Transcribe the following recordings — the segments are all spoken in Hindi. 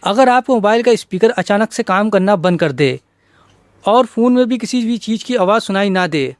अगर आपके मोबाइल का स्पीकर अचानक से काम करना बंद कर दे और फ़ोन में भी किसी भी चीज़ की आवाज़ सुनाई ना दे,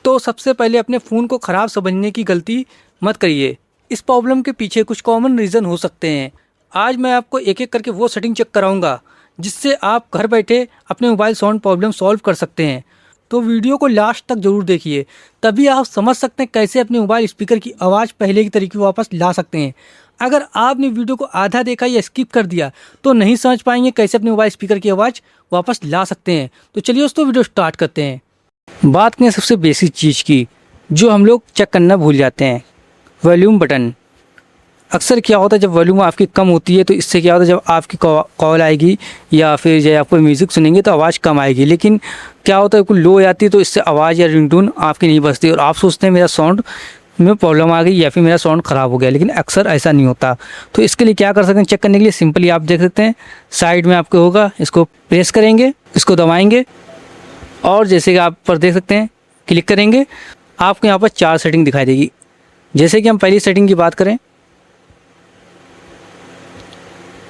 तो सबसे पहले अपने फ़ोन को ख़राब समझने की गलती मत करिए। इस प्रॉब्लम के पीछे कुछ कॉमन रीज़न हो सकते हैं। आज मैं आपको एक एक करके वो सेटिंग चेक कराऊंगा जिससे आप घर बैठे अपने मोबाइल साउंड प्रॉब्लम सॉल्व कर सकते हैं। तो वीडियो को लास्ट तक ज़रूर देखिए, तभी आप समझ सकते हैं कैसे अपने मोबाइल स्पीकर की आवाज़ पहले की तरीके वापस ला सकते हैं। अगर आपने वीडियो को आधा देखा या स्किप कर दिया तो नहीं समझ पाएंगे कैसे अपने मोबाइल स्पीकर की आवाज़ वापस ला सकते हैं। तो चलिए दोस्तों वीडियो स्टार्ट करते हैं। बात करें सबसे बेसिक चीज़ की जो हम लोग चेक करना भूल जाते हैं, वॉल्यूम बटन। अक्सर क्या होता है जब वॉल्यूम आपकी कम होती है तो इससे क्या होता है जब आपकी कॉल आएगी या फिर जब आप कोई म्यूज़िक सुनेंगे तो आवाज़ कम आएगी। लेकिन क्या होता है कोई लो हो जाती है तो इससे आवाज़ या रिंगटोन आपकी नहीं बजती और आप सोचते हैं मेरा साउंड में प्रॉब्लम आ गई या फिर मेरा साउंड ख़राब हो गया, लेकिन अक्सर ऐसा नहीं होता। तो इसके लिए क्या कर सकते हैं, चेक करने के लिए सिंपली आप देख सकते हैं साइड में आपको होगा, इसको प्रेस करेंगे, इसको दबाएंगे और जैसे कि आप पर देख सकते हैं क्लिक करेंगे, आपको यहाँ पर 4 सेटिंग दिखाई देगी। जैसे कि हम पहली सेटिंग की बात करें,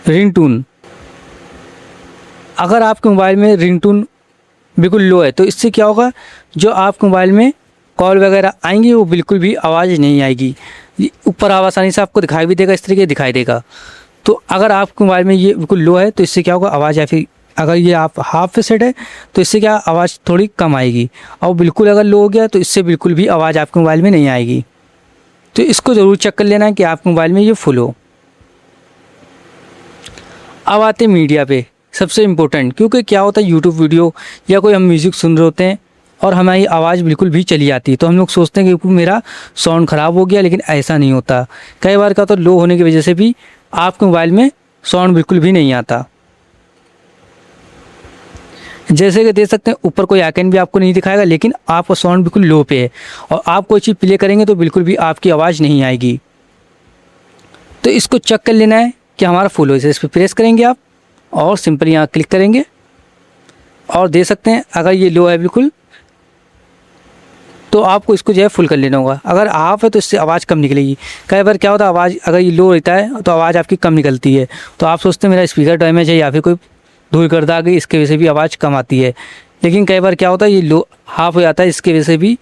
रिंगटोन। अगर आपके मोबाइल में रिंगटोन बिल्कुल लो है तो इससे क्या होगा, जो आपके मोबाइल में कॉल वगैरह आएंगी वो बिल्कुल भी आवाज़ नहीं आएगी। ऊपर आसानी से आपको दिखाई भी देगा, इस तरीके दिखाई देगा। तो अगर आपके मोबाइल में ये बिल्कुल लो है तो इससे क्या होगा, आवाज़ या फिर अगर ये आप हाफ पे सेट है तो इससे क्या आवाज़ थोड़ी कम आएगी। और बिल्कुल अगर लो हो गया तो इससे बिल्कुल भी आवाज़ आपके मोबाइल में नहीं आएगी। तो इसको ज़रूर चेक कर लेना है कि आपके मोबाइल में ये फुल हो। अब आते हैं मीडिया पे, सबसे इम्पोर्टेंट, क्योंकि क्या होता है यूट्यूब वीडियो या कोई हम म्यूज़िक सुन रहे होते हैं और हमारी आवाज़ बिल्कुल भी चली जाती है तो हम लोग सोचते हैं कि मेरा साउंड ख़राब हो गया, लेकिन ऐसा नहीं होता। कई बार क्या होता है लो होने की वजह से भी आपके मोबाइल में साउंड बिल्कुल भी नहीं आता। जैसे कि देख सकते हैं ऊपर कोई आइकन भी आपको नहीं दिखाएगा, लेकिन आपका साउंड बिल्कुल लो पे है और आप कोई चीज़ प्ले करेंगे तो बिल्कुल भी आपकी आवाज़ नहीं आएगी। तो इसको चेक कर लेना है कि हमारा फुल हो। इस पर प्रेस करेंगे आप और सिंपल यहाँ क्लिक करेंगे और देख सकते हैं अगर ये लो है बिल्कुल तो आपको इसको जो है फुल कर लेना होगा। अगर हाफ है तो इससे आवाज़ कम निकलेगी। कई बार क्या होता है आवाज़ अगर ये लो रहता है तो आवाज़ आपकी कम निकलती है, तो आप सोचते हैं मेरा स्पीकर डैमेज है या फिर कोई धूल गर्द आ गई, इसके वजह से भी आवाज़ कम आती है। लेकिन कई बार क्या होता है ये लो हाफ हो जाता है, इसके वजह से भी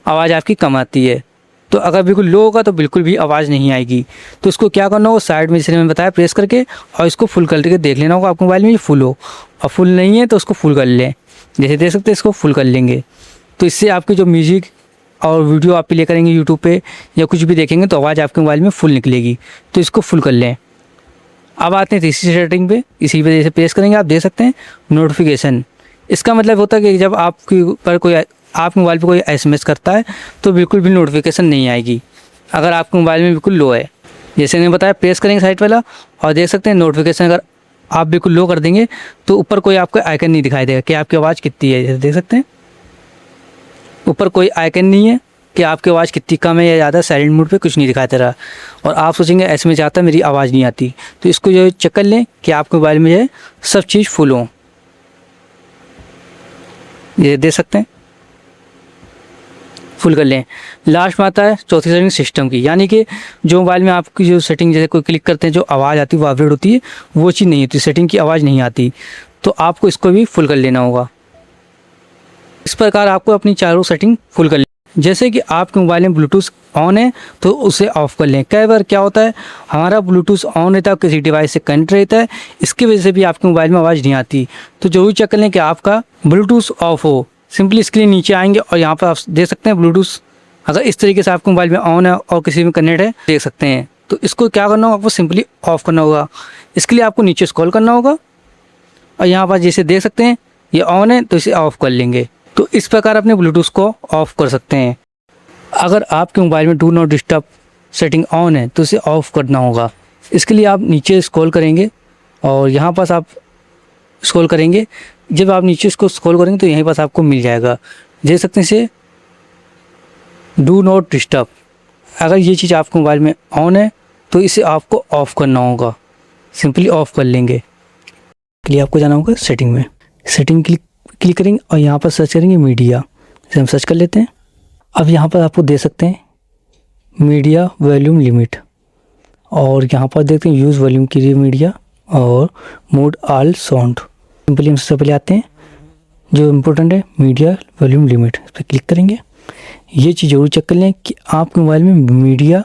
आवाज़ आपकी कम आती है। तो अगर बिल्कुल लो होगा तो बिल्कुल भी आवाज़ नहीं आएगी। तो इसको क्या करना होगा, साइड में जैसे मैंने बताया प्रेस करके और इसको फुल करके देख लेना होगा आपके मोबाइल में ये फुल हो, और फुल नहीं है तो उसको फुल कर लें। जैसे देख सकते हैं इसको फुल कर लेंगे तो इससे आपकी जो म्यूज़िक और वीडियो आप प्ले करेंगे यूट्यूब पे या कुछ भी देखेंगे तो आवाज़ आपके मोबाइल में फुल निकलेगी। तो इसको फुल कर लें। अब आते हैं तीसरी सेटिंग पे, इसी वजह से प्रेस करेंगे आप देख सकते हैं नोटिफिकेशन। इसका मतलब होता है कि जब आपके पर कोई आपके मोबाइल पे कोई SMS करता है तो बिल्कुल भी नोटिफिकेशन नहीं आएगी अगर आपके मोबाइल में बिल्कुल लो है। जैसे मैंने बताया प्रेस करेंगे साइड वाला और देख सकते हैं नोटिफिकेशन अगर आप बिल्कुल लो कर देंगे तो ऊपर कोई आपको आइकन नहीं दिखाई देगा कि आपकी आवाज़ कितनी है। जैसे देख सकते हैं ऊपर कोई आइकन नहीं है कि आपकी आवाज़ कितनी कम है या ज़्यादा, साइलेंट मोड पे कुछ नहीं दिखाई दे रहा और आप सोचेंगे SMS आता है मेरी आवाज़ नहीं आती। तो इसको जो चेक कर लें कि आपके मोबाइल में जो है सब चीज़ फुल हो। ये देख सकते हैं फुल कर लें। लास्ट में आता है चौथी सेटिंग सिस्टम की, यानी कि जो मोबाइल में आपकी जो सेटिंग जैसे कोई क्लिक करते हैं जो आवाज़ आती है वाइब्रेट होती है वो चीज़ नहीं होती, सेटिंग की आवाज़ नहीं आती। तो आपको इसको भी फुल कर लेना होगा। इस प्रकार आपको अपनी चारों सेटिंग फुल कर लें। जैसे कि आपके मोबाइल में ब्लूटूथ ऑन है तो उसे ऑफ़ कर लें। कई बार क्या होता है हमारा ब्लूटूथ ऑन रहता है, किसी डिवाइस से कनेक्ट रहता है, इसकी वजह से भी आपके मोबाइल में आवाज़ नहीं आती। तो जरूर चेक कर लें कि आपका ब्लूटूथ ऑफ हो। सिंपली इसके लिए नीचे आएंगे और यहाँ पर आप देख सकते हैं ब्लूटूथ अगर इस तरीके से आपके मोबाइल में ऑन है और किसी में कनेक्ट है देख सकते हैं। तो इसको क्या करना होगा, आपको सिंपली ऑफ़ करना होगा। इसके लिए आपको नीचे स्क्रॉल करना होगा और यहाँ पर जैसे देख सकते हैं ये ऑन है तो इसे ऑफ़ कर लेंगे। तो इस प्रकार अपने ब्लूटूथ को ऑफ़ कर सकते हैं। अगर आपके मोबाइल में do not disturb setting on है तो इसे ऑफ़ करना होगा। इसके लिए आप नीचे स्क्रॉल करेंगे और यहाँ पास आप स्क्रॉल करेंगे। जब आप नीचे इसको स्क्रॉल करेंगे तो यहीं पास आपको मिल जाएगा, देख सकते हैं इसे डू नॉट डिस्टर्ब। अगर ये चीज़ आपके मोबाइल में ऑन है तो इसे आपको ऑफ़ करना होगा। सिंपली ऑफ़ कर लेंगे। के लिए आपको जाना होगा सेटिंग में, सेटिंग क्लिक करेंगे और यहाँ पर सर्च करेंगे मीडिया। जैसे हम सर्च कर लेते हैं। अब यहाँ पर आपको दे सकते हैं मीडिया वॉल्यूम लिमिट और यहाँ पर देखते हैं यूज़ वॉल्यूम की मीडिया और मोड ऑल साउंड। सिंपली हम सबसे पहले आते हैं जो इम्पोर्टेंट है मीडिया वॉल्यूम लिमिट, इस पर क्लिक करेंगे। ये चीज़ जरूर चेक कर लें कि आपके मोबाइल में मीडिया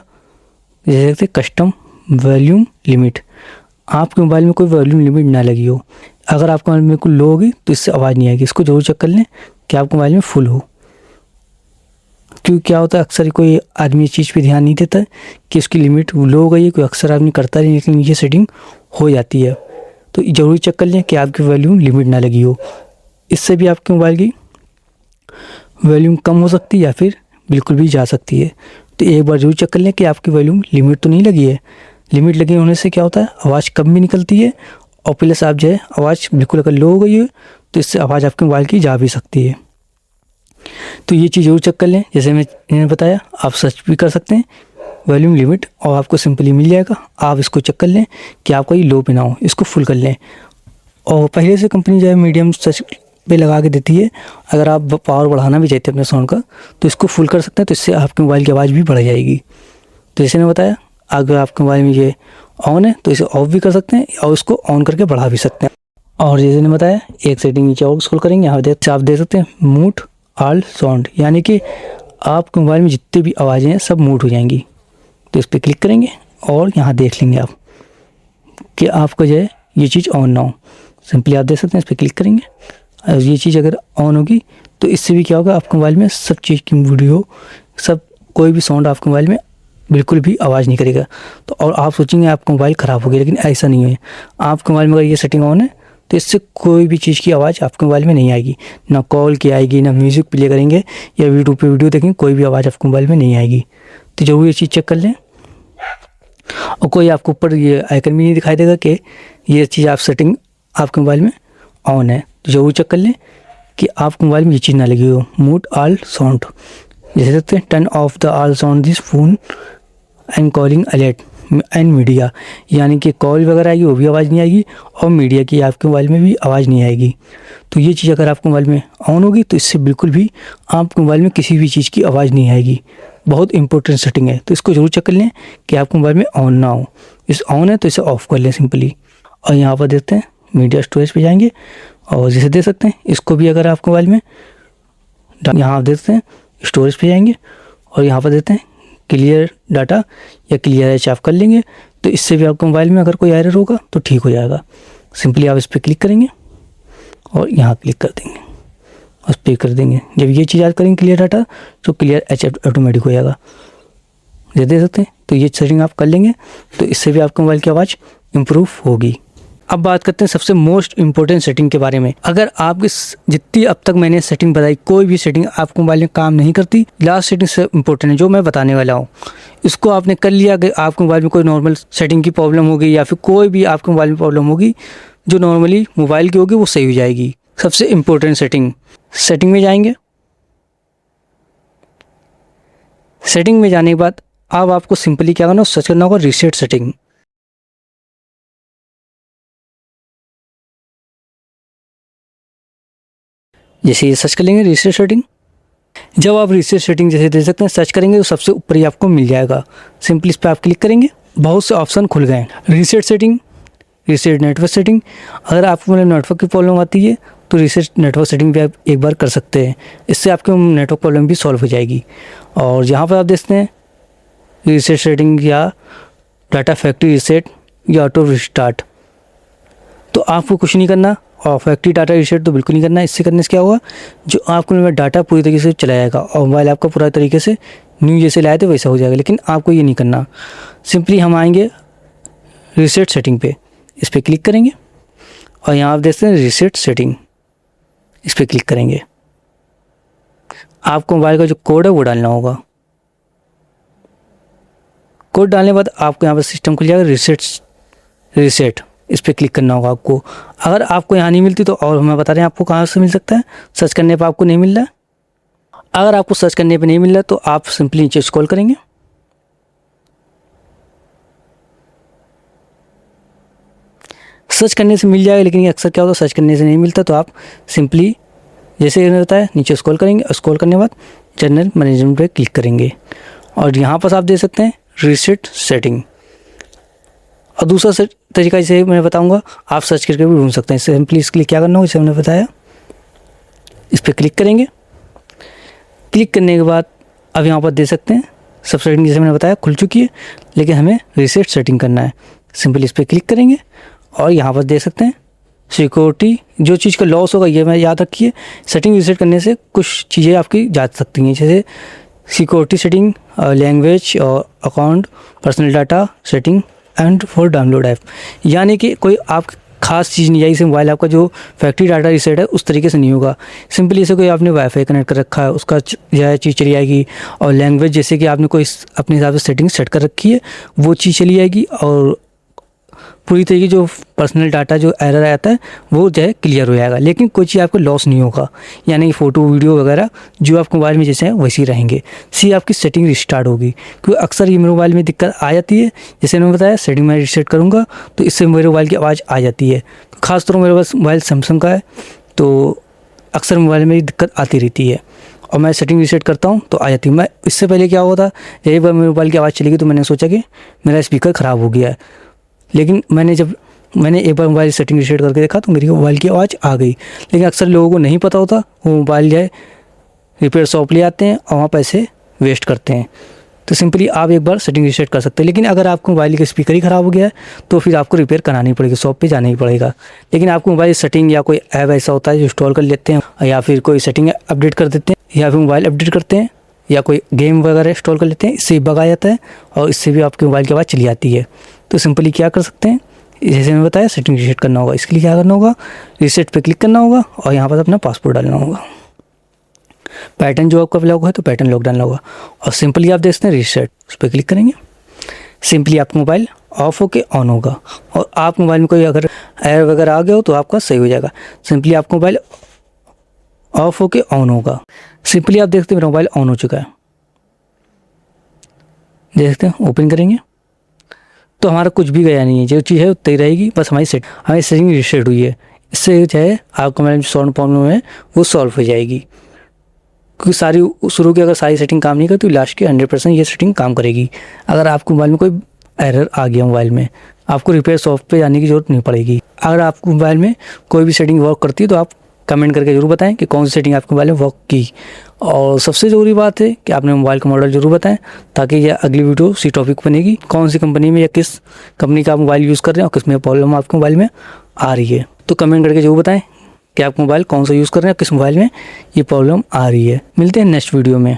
जैसे कस्टम वॉल्यूम लिमिट, आपके मोबाइल में कोई वॉल्यूम लिमिट ना लगी हो। अगर आपके मोबाइल में कोई लो होगी तो इससे आवाज़ नहीं आएगी, इसको जरूर चेक कर लें कि आपके मोबाइल में फुल हो। क्योंकि क्या होता है अक्सर कोई आदमी इस चीज़ पे ध्यान नहीं देता है कि उसकी लिमिट लो हो गई है, कोई अक्सर आदमी करता नहीं, लेकिन ये सेटिंग हो जाती है। तो ज़रूर चेक कर लें कि आपकी वॉल्यूम लिमिट ना लगी हो। इससे भी आपके मोबाइल की वॉल्यूम कम हो सकती है या फिर बिल्कुल भी जा सकती है। तो एक बार जरूर चेक कर लें कि आपकी वॉल्यूम लिमिट तो नहीं लगी है। लिमिट लगे होने से क्या होता है आवाज़ कम भी निकलती है, और प्लस आप जो है आवाज़ बिल्कुल अगर लो हो गई है तो इससे आवाज़ आपके मोबाइल की जा भी सकती है। तो ये चीज़ जरूर चेक कर लें। जैसे मैंने बताया आप सर्च भी कर सकते हैं वॉल्यूम लिमिट और आपको सिंपली मिल जाएगा। आप इसको चेक कर लें कि आपका ये लो पे ना हो, इसको फुल कर लें। और पहले से कंपनी जो है मीडियम सर्च पे लगा के देती है। अगर आप पावर बढ़ाना भी चाहते हैं अपने साउंड का तो इसको फुल कर सकते हैं, तो इससे आपके मोबाइल की आवाज़ भी बढ़ जाएगी। तो जैसे मैंने बताया अगर आपके मोबाइल में ये ऑन है तो इसे ऑफ भी कर सकते हैं और इसको ऑन करके बढ़ा भी सकते हैं। और जैसे मैंने बताया एक सेटिंग नीचे और स्क्रॉल करेंगे, यहाँ आप देख सकते हैं म्यूट ऑल साउंड, यानी कि आपके मोबाइल में जितनी भी आवाज़ें हैं सब म्यूट हो जाएंगी। तो इस पर क्लिक करेंगे और यहाँ देख लेंगे आप कि आपका जो है ये चीज़ ऑन ना हो। सिंपली आप देख सकते हैं इस पर क्लिक करेंगे और ये चीज़ अगर ऑन होगी तो इससे भी क्या होगा आपके मोबाइल में सब चीज़ की वीडियो सब कोई भी साउंड आपके मोबाइल में बिल्कुल भी आवाज़ नहीं करेगा। तो और आप सोचेंगे आपका मोबाइल ख़राब हो गया, लेकिन ऐसा नहीं है। आपके मोबाइल में अगर ये सेटिंग ऑन है तो इससे कोई भी चीज़ की आवाज़ आपके मोबाइल में नहीं आएगी, ना कॉल की आएगी, ना म्यूज़िक प्ले करेंगे या यूट्यूब पे वीडियो देखेंगे, कोई भी आवाज़ आपके मोबाइल में नहीं आएगी। तो जरूर ये चीज़ चेक कर लें। और कोई आपको ऊपर ये आइकन भी नहीं दिखाई देगा कि ये चीज़ आप सेटिंग आपके मोबाइल में ऑन है। तो जरूर चेक कर लें कि आपके मोबाइल में ये चीज़ ना लगी हो। म्यूट ऑल साउंड, जैसे देखते हैं turn off the all sound this phone and calling alert and media, यानी कि कॉल वगैरह आएगी वो भी आवाज़ नहीं आएगी और मीडिया की आपके मोबाइल में भी आवाज़ नहीं आएगी। तो ये चीज़ अगर आपके मोबाइल में ऑन होगी तो इससे बिल्कुल भी आपके मोबाइल में किसी भी चीज़ की आवाज़ नहीं आएगी। बहुत इंपॉर्टेंट सेटिंग है, तो इसको जरूर चेक कर लें कि आपके मोबाइल में ऑन ना हो। इस ऑन है तो इसे ऑफ कर लें सिंपली। और यहाँ पर देखते हैं मीडिया स्टोरेज पे जाएंगे और जैसे देख सकते हैं इसको भी अगर आपके मोबाइल में यहाँ आप देखते हैं स्टोरेज पे जाएंगे और यहाँ पर देते हैं क्लियर डाटा या क्लियर एच आप कर लेंगे। तो इससे भी आपके मोबाइल में अगर कोई एरर होगा तो ठीक हो जाएगा। सिंपली आप इस पर क्लिक करेंगे और यहाँ क्लिक कर देंगे और पे कर देंगे। जब ये चीज़ याद करेंगे क्लियर डाटा तो क्लियर एच ऑटोमेटिक हो जाएगा। ये देख सकते हैं। तो ये सेटिंग आप कर लेंगे तो इससे भी आपके मोबाइल की आवाज़ इम्प्रूव होगी। अब बात करते हैं सबसे मोस्ट इम्पोर्टेंट सेटिंग के बारे में। अगर आपकी जितनी अब तक मैंने सेटिंग बताई कोई भी सेटिंग आपके मोबाइल में काम नहीं करती, लास्ट सेटिंग से इम्पोर्टेंट है जो मैं बताने वाला हूँ। इसको आपने कर लिया कि आपके मोबाइल में कोई नॉर्मल सेटिंग की प्रॉब्लम होगी या फिर कोई भी आपके मोबाइल में प्रॉब्लम होगी जो नॉर्मली मोबाइल की होगी वो सही हो जाएगी। सबसे इम्पोर्टेंट सेटिंग में जाएंगे। सेटिंग में जाने के बाद अब आपको सिंपली क्या करना है सर्च करना होगा रीसेट सेटिंग। जैसे ये सर्च कर लेंगे रीसेट सेटिंग। जब आप रीसेट सेटिंग जैसे दे सकते हैं सर्च करेंगे तो सबसे ऊपर ही आपको मिल जाएगा। सिंपली इस पर आप क्लिक करेंगे, बहुत से ऑप्शन खुल गए हैं। Reset setting, reset network setting. अगर आपको नेटवर्क की प्रॉब्लम आती है तो रीसेट नेटवर्क सेटिंग भी आप एक बार कर सकते हैं, इससे आपकी नेटवर्क प्रॉब्लम भी सॉल्व हो जाएगी। और यहाँ पर आप देखते हैं रीसेट सेटिंग या डाटा फैक्ट्री रीसेट या ऑटो रिस्टार्ट। तो आपको कुछ नहीं करना और फैक्ट्री डाटा रीसेट तो बिल्कुल नहीं करना। इससे करने से क्या होगा जो आपको में डाटा पूरी तरीके से चला जाएगा और मोबाइल आपका पूरा तरीके से न्यू जैसे लाए थे वैसा हो जाएगा, लेकिन आपको ये नहीं करना। सिंपली हम आएंगे रीसेट सेटिंग पे, इस पर क्लिक करेंगे और यहाँ आप देखते हैं रीसेट सेटिंग, इस पर क्लिक करेंगे। आपको मोबाइल का जो कोड है वो डालना होगा। कोड डालने के बाद आपको यहाँ पर सिस्टम खुल जाएगा रीसेट, इस पर क्लिक करना होगा आपको। अगर आपको यहाँ नहीं मिलती तो और हमें बता रहे हैं आपको कहाँ से मिल सकता है। सर्च करने पर आपको नहीं मिल रहा है। अगर आपको सर्च करने पे नहीं मिल रहा तो आप सिंपली नीचे स्क्रॉल करेंगे, सर्च करने से मिल जाएगा। लेकिन ये अक्सर क्या होता है सर्च करने से नहीं मिलता, तो आप सिंपली जैसे ये होता है नीचे स्क्रॉल करेंगे, स्क्रॉल करने के बाद जनरल मैनेजमेंट पे क्लिक करेंगे और यहाँ पर आप देख सकते हैं रीसेट सेटिंग। और दूसरा तरीका जैसे मैं बताऊंगा, आप सर्च करके भी ढूंढ सकते हैं। सिंपली इसके लिए क्या करना होगा, जैसे हमने बताया, इस पर क्लिक करेंगे। क्लिक करने के बाद अब यहाँ पर दे सकते हैं सब सेटिंग जैसे मैंने बताया खुल चुकी है, लेकिन हमें रीसेट सेटिंग करना है। सिंपली इस पर क्लिक करेंगे और यहाँ पर दे सकते हैं सिक्योरिटी, जो चीज़ का लॉस होगा ये मैं याद रखिए, सेटिंग रीसेट करने से कुछ चीज़ें आपकी जा सकती हैं, जैसे सिक्योरिटी सेटिंग, लैंग्वेज और account, personal data setting and for download app. यानी कि कोई आप खास चीज़ नहीं आई, जैसे मोबाइल आपका जो फैक्ट्री डाटा रीसेट है उस तरीके से नहीं होगा। सिंपली जैसे कोई आपने वाईफाई कनेक्ट कर रखा है उसका यह चीज़ चली आएगी, और लैंग्वेज जैसे कि आपने कोई अपने हिसाब से सेटिंग सेट कर रखी है वो चीज़ चली आएगी, और पूरी तरीके जो पर्सनल डाटा जो एरर आता है वो जो है क्लियर हो जाएगा, लेकिन कोई चीज़ आपको लॉस नहीं होगा। यानी कि फ़ोटो वीडियो वगैरह जो आपके मोबाइल में जैसे हैं वैसे ही रहेंगे। सी आपकी सेटिंग रिस्टार्ट होगी, क्योंकि अक्सर ये मेरे मोबाइल में दिक्कत आ जाती है। जैसे मैंने बताया सेटिंग मैं रीसेट करूँगा तो इससे मेरे मोबाइल की आवाज़ आ जाती है। ख़ासतौर मेरे पास मोबाइल सैमसंग का है तो अक्सर मोबाइल में दिक्कत आती रहती है, और मैं सेटिंग रीसेट करता हूँ तो आ जाती है। मैं इससे पहले क्या हुआ था, यही बार मेरे मोबाइल की आवाज़ चली गई तो मैंने सोचा कि मेरा स्पीकर ख़राब हो गया है, लेकिन मैंने एक बार मोबाइल सेटिंग रीसेट करके देखा तो मेरी मोबाइल की आवाज़ आ गई। लेकिन अक्सर लोगों को नहीं पता होता, वो मोबाइल जो है रिपेयर शॉप ले आते हैं और वहाँ पैसे वेस्ट करते हैं। तो सिंपली आप एक बार सेटिंग रीसेट कर सकते हैं, लेकिन अगर आपको मोबाइल का स्पीकर ही ख़राब हो गया है तो फिर आपको रिपेयर करानी पड़ेगी, शॉप पे जाना ही पड़ेगा। लेकिन आपको मोबाइल सेटिंग या कोई ऐप ऐसा होता है जो इंस्टॉल कर लेते हैं, या फिर कोई सेटिंग अपडेट कर देते हैं, या फिर मोबाइल अपडेट करते हैं, या कोई गेम वगैरह इंस्टॉल कर लेते हैं, इससे भगा जाता है और इससे भी आपके मोबाइल की आवाज़ चली आती है। तो सिंपली क्या कर सकते हैं, जैसे मैंने बताया सेटिंग रीसेट करना होगा। इसके लिए क्या करना होगा, रीसेट पे क्लिक करना होगा और यहाँ पर अपना पासवर्ड डालना होगा। पैटर्न जो आपका लॉक है तो पैटर्न लॉक डालना होगा, और सिंपली आप देखते हैं रीसेट, उस पर क्लिक करेंगे। सिंपली आपका मोबाइल ऑफ होके ऑन होगा, और आप मोबाइल में कोई अगर एरर वगैरह आ गया हो तो आपका सही हो जाएगा। सिंपली आपका मोबाइल ऑफ होके ऑन होगा। सिंपली आप देखते हैं मेरा मोबाइल ऑन हो चुका है, देखते हैं। ओपन करेंगे तो हमारा कुछ भी गया नहीं है, जो चीज़ है उतनी रहेगी, बस हमारी सेटिंग रीसेट हुई है। इससे जो है आपका मोबाइल में साउंड प्रॉब्लम है वो सॉल्व हो जाएगी, क्योंकि सारी शुरू की अगर सारी सेटिंग काम नहीं करती तो लास्ट की 100% ये सेटिंग काम करेगी। अगर आपको मोबाइल में कोई एरर आ गया मोबाइल में, आपको रिपेयर शॉप पे जाने की ज़रूरत नहीं पड़ेगी। अगर आपको मोबाइल में कोई भी सेटिंग वर्क करती है तो आप कमेंट करके ज़रूर बताएं कि कौन सी सेटिंग आपके मोबाइल में वर्क की। और सबसे ज़रूरी बात है कि आपने मोबाइल का मॉडल ज़रूर बताएं, ताकि यह अगली वीडियो उसी टॉपिक बनेगी, कौन सी कंपनी में या किस कंपनी का मोबाइल यूज़ कर रहे हैं और किस में प्रॉब्लम आपके मोबाइल में आ रही है। तो कमेंट करके ज़रूर बताएं कि आप मोबाइल कौन सा यूज़ कर रहे हैं, किस मोबाइल में ये प्रॉब्लम आ रही है। मिलते हैं नेक्स्ट वीडियो में।